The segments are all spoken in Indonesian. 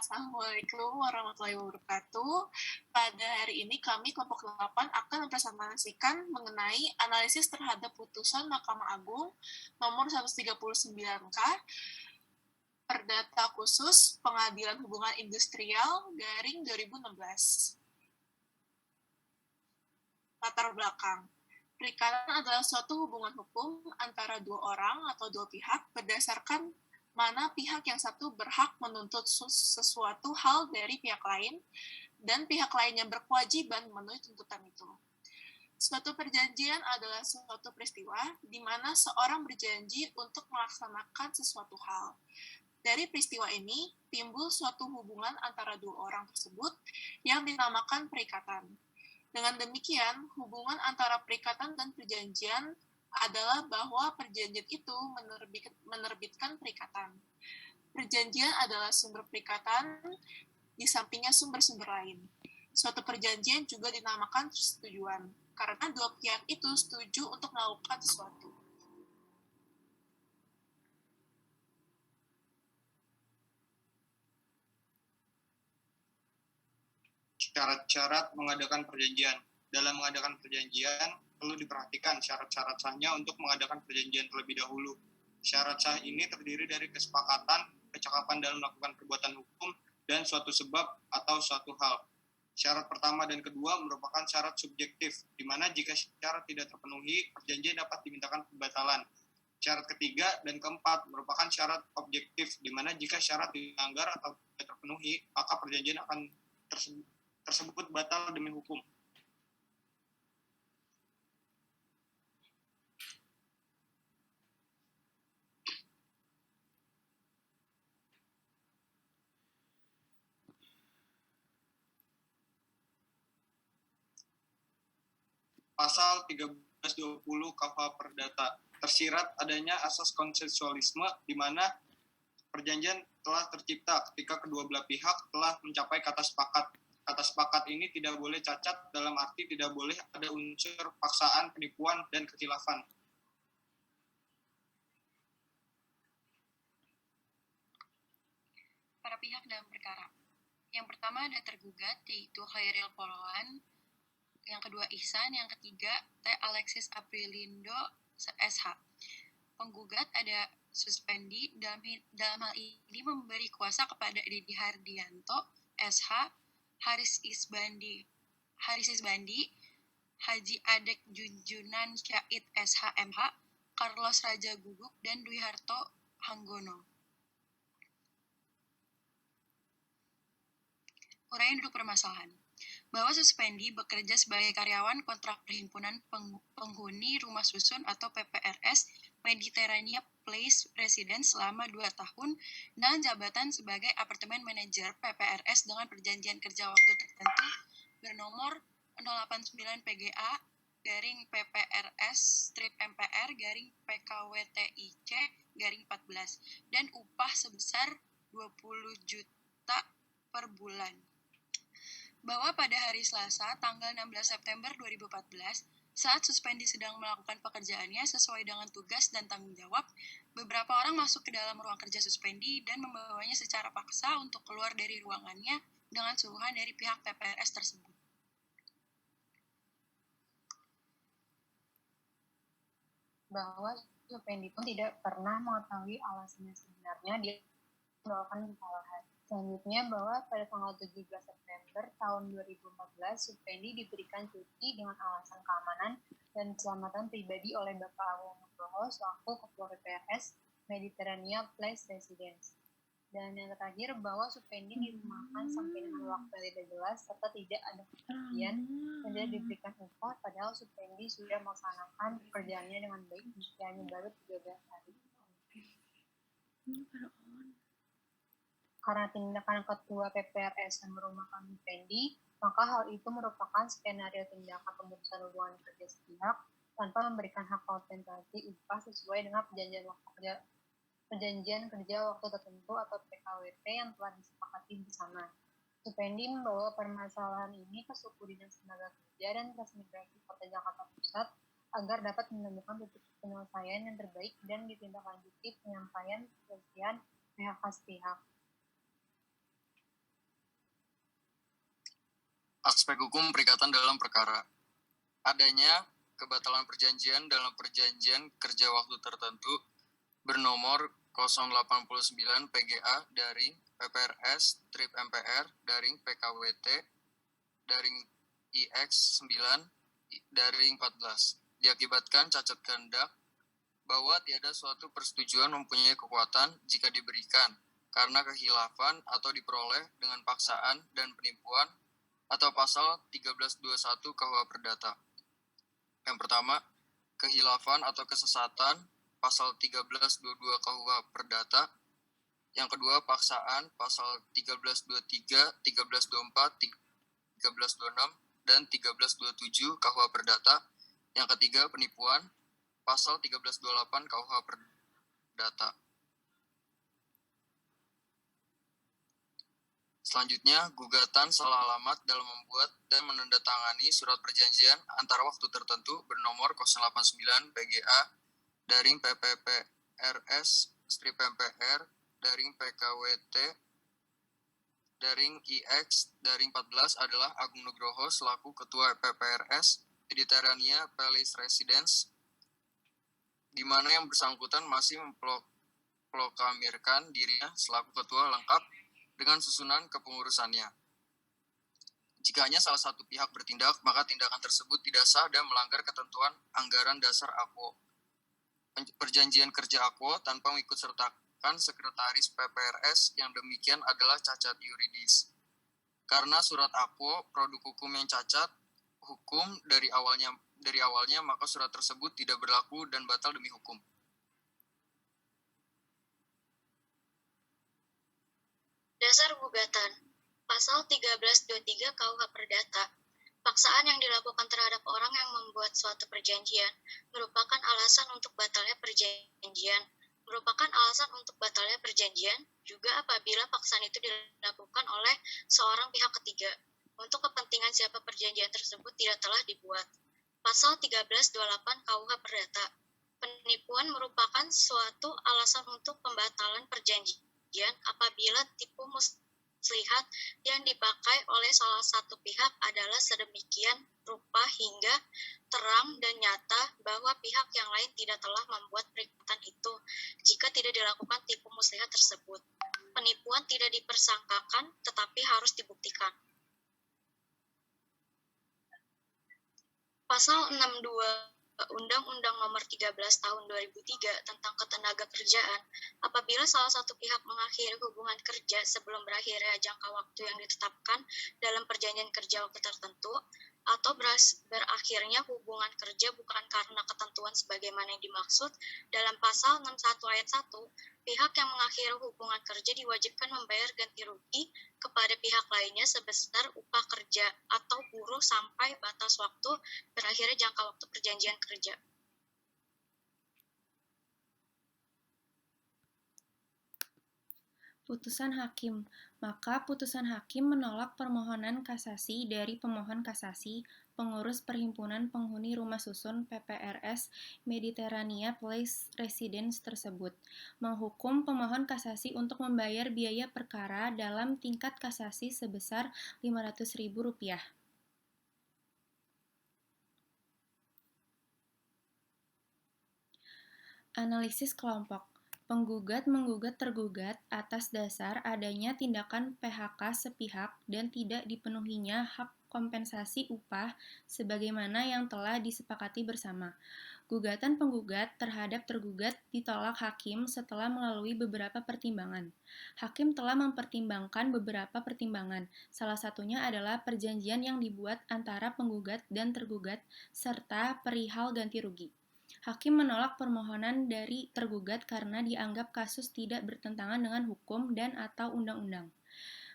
Assalamualaikum warahmatullahi wabarakatuh. Pada hari ini kami kelompok 8 akan mempresentasikan mengenai analisis terhadap putusan Mahkamah Agung nomor 139K Perdata Khusus Pengadilan Hubungan Industrial garing 2016. Latar belakang. Perikatan adalah suatu hubungan hukum antara dua orang atau dua pihak berdasarkan mana pihak yang satu berhak menuntut sesuatu hal dari pihak lain, dan pihak lain yang berkewajiban memenuhi tuntutan itu. Suatu perjanjian adalah suatu peristiwa di mana seorang berjanji untuk melaksanakan sesuatu hal. Dari peristiwa ini, timbul suatu hubungan antara dua orang tersebut yang dinamakan perikatan. Dengan demikian, hubungan antara perikatan dan perjanjian adalah bahwa perjanjian itu menerbitkan perikatan. Perjanjian adalah sumber perikatan, di sampingnya sumber-sumber lain. Suatu perjanjian juga dinamakan persetujuan, karena dua pihak itu setuju untuk melakukan sesuatu. Syarat-syarat mengadakan perjanjian. Dalam mengadakan perjanjian, perlu diperhatikan syarat-syarat sahnya untuk mengadakan perjanjian terlebih dahulu. Syarat sah ini terdiri dari kesepakatan, kecakapan dalam melakukan perbuatan hukum, dan suatu sebab atau suatu hal. Syarat pertama dan kedua merupakan syarat subjektif, di mana jika syarat tidak terpenuhi, perjanjian dapat dimintakan pembatalan. Syarat ketiga dan keempat merupakan syarat objektif, di mana jika syarat dilanggar atau tidak terpenuhi, maka perjanjian akan tersebut batal demi hukum. Pasal 1320 KUH Perdata tersirat adanya asas konsensualisme di mana perjanjian telah tercipta ketika kedua belah pihak telah mencapai kata sepakat. Kata sepakat ini tidak boleh cacat, dalam arti tidak boleh ada unsur paksaan, penipuan, dan kekhilafan. Para pihak dalam perkara. Yang pertama ada tergugat, yaitu Khairil Poloan. Yang kedua Ihsan, yang ketiga T. Alexis Aprilindo SH. Penggugat ada Suspendi, dalam hal ini memberi kuasa kepada Didi Hardianto SH, Haris Isbandi, Haji Adek Junjunan Syahid SH MH, Carlos Raja Guguk, dan Dwi Harto Hanggono. Uraian duduk permasalahan. Bahwa Suspendi bekerja sebagai karyawan kontrak Perhimpunan Penghuni Rumah Susun atau PPRS Mediterania Place Residence selama 2 tahun dengan jabatan sebagai apartemen manajer PPRS dengan perjanjian kerja waktu tertentu bernomor 089 PGA garing PPRS strip MPR garing PKWTIC garing 14 dan upah sebesar 20 juta per bulan. Bahwa pada hari Selasa, tanggal 16 September 2014, saat Suspendi sedang melakukan pekerjaannya sesuai dengan tugas dan tanggung jawab, beberapa orang masuk ke dalam ruang kerja Suspendi dan membawanya secara paksa untuk keluar dari ruangannya dengan suruhan dari pihak PPRS tersebut. Bahwa Suspendi pun tidak pernah mengetahui alasannya sebenarnya dia melakukan kesalahan. Selanjutnya, bahwa pada tanggal 17 September tahun 2014, Suspendi diberikan cuti dengan alasan keamanan dan keselamatan pribadi oleh Bapak Agung Nugroho selaku Ketua PPRS Mediterania Place Residence. Dan yang terakhir, bahwa Suspendi dirumahkan sampai dengan waktu yang tidak jelas serta tidak ada kepastian dan tidak diberikan upah, padahal Suspendi sudah melaksanakan pekerjaannya dengan baik meski hanya baru 13 hari. Karena tindakan Ketua PPRS yang merumahkan Suspendi, maka hal itu merupakan skenario tindakan pemutusan hubungan kerja sepihak tanpa memberikan hak kompensasi upah sesuai dengan perjanjian kerja waktu tertentu atau PKWT yang telah disepakati bersama. Suspendi membawa permasalahan ini ke Suku Dinas Tenaga Kerja dan Transmigrasi Kota Jakarta Pusat agar dapat menemukan titik penyelesaian yang terbaik dan ditindaklanjuti penyampaian perselisihan pihak. Aspek hukum perikatan dalam perkara. Adanya kebatalan perjanjian dalam perjanjian kerja waktu tertentu bernomor 089 PGA daring PPRS strip MPR daring PKWT daring IX 9 daring 14 diakibatkan cacat kehendak bahwa tiada suatu persetujuan mempunyai kekuatan jika diberikan karena kehilafan atau diperoleh dengan paksaan dan penipuan atau pasal 1321 KUH Perdata. Yang pertama, kehilafan atau kesesatan, pasal 1322 KUH Perdata. Yang kedua, paksaan, pasal 1323, 1324, 1326, dan 1327 KUH Perdata. Yang ketiga, penipuan, pasal 1328 KUH Perdata. Selanjutnya, gugatan salah alamat dalam membuat dan menandatangani surat perjanjian antara waktu tertentu bernomor 089 PGA daring PPPRS strip MPR daring PKWT daring IX daring 14 adalah Agung Nugroho selaku Ketua PPRS Mediterania Palace Residence, di mana yang bersangkutan masih memproklamirkan dirinya selaku ketua lengkap dengan susunan kepengurusannya. Jika hanya salah satu pihak bertindak, maka tindakan tersebut tidak sah dan melanggar ketentuan anggaran dasar AKWO. Perjanjian kerja AKWO tanpa mengikut sertakan sekretaris PPRS yang demikian adalah cacat yuridis. Karena surat AKWO produk hukum yang cacat hukum dari awalnya, maka surat tersebut tidak berlaku dan batal demi hukum. Dasar gugatan. Pasal 1323 KUH Perdata. Paksaan yang dilakukan terhadap orang yang membuat suatu perjanjian merupakan alasan untuk batalnya perjanjian. Merupakan alasan untuk batalnya perjanjian juga apabila paksaan itu dilakukan oleh seorang pihak ketiga. Untuk kepentingan siapa perjanjian tersebut tidak telah dibuat. Pasal 1328 KUH Perdata. Penipuan merupakan suatu alasan untuk pembatalan perjanjian apabila tipu muslihat yang dipakai oleh salah satu pihak adalah sedemikian rupa hingga terang dan nyata bahwa pihak yang lain tidak telah membuat perikatan itu jika tidak dilakukan tipu muslihat tersebut. Penipuan tidak dipersangkakan tetapi harus dibuktikan. Pasal 62 Undang-Undang Nomor 13 Tahun 2003 tentang Ketenagakerjaan, apabila salah satu pihak mengakhiri hubungan kerja sebelum berakhirnya jangka waktu yang ditetapkan dalam perjanjian kerja waktu tertentu, atau berakhirnya hubungan kerja bukan karena ketentuan sebagaimana yang dimaksud dalam pasal 61 ayat 1, pihak yang mengakhiri hubungan kerja diwajibkan membayar ganti rugi kepada pihak lainnya sebesar upah kerja atau buruh sampai batas waktu berakhirnya jangka waktu perjanjian kerja. Putusan hakim. Maka putusan hakim menolak permohonan kasasi dari pemohon kasasi, pengurus Perhimpunan Penghuni Rumah Susun PPRS Mediterania Place Residence tersebut, menghukum pemohon kasasi untuk membayar biaya perkara dalam tingkat kasasi sebesar Rp500.000. Analisis kelompok. Penggugat menggugat tergugat atas dasar adanya tindakan PHK sepihak dan tidak dipenuhinya hak kompensasi upah sebagaimana yang telah disepakati bersama. Gugatan penggugat terhadap tergugat ditolak hakim setelah melalui beberapa pertimbangan. Hakim telah mempertimbangkan beberapa pertimbangan, salah satunya adalah perjanjian yang dibuat antara penggugat dan tergugat serta perihal ganti rugi. Hakim menolak permohonan dari tergugat karena dianggap kasus tidak bertentangan dengan hukum dan atau undang-undang.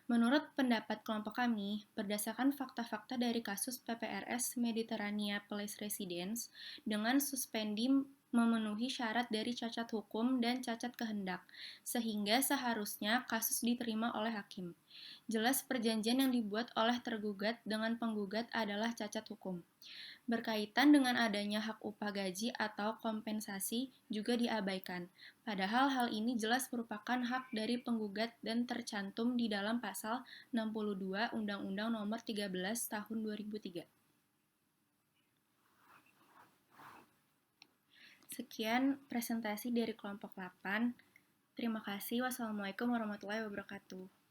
Menurut pendapat kelompok kami, berdasarkan fakta-fakta dari kasus PPRS Mediterania Place Residence, dengan suspendi memenuhi syarat dari cacat hukum dan cacat kehendak, sehingga seharusnya kasus diterima oleh hakim. Jelas perjanjian yang dibuat oleh tergugat dengan penggugat adalah cacat hukum. Berkaitan dengan adanya hak upah gaji atau kompensasi juga diabaikan, padahal hal ini jelas merupakan hak dari penggugat dan tercantum di dalam pasal 62 Undang-Undang Nomor 13 Tahun 2003. Sekian presentasi dari kelompok 8. Terima kasih. Wassalamualaikum warahmatullahi wabarakatuh.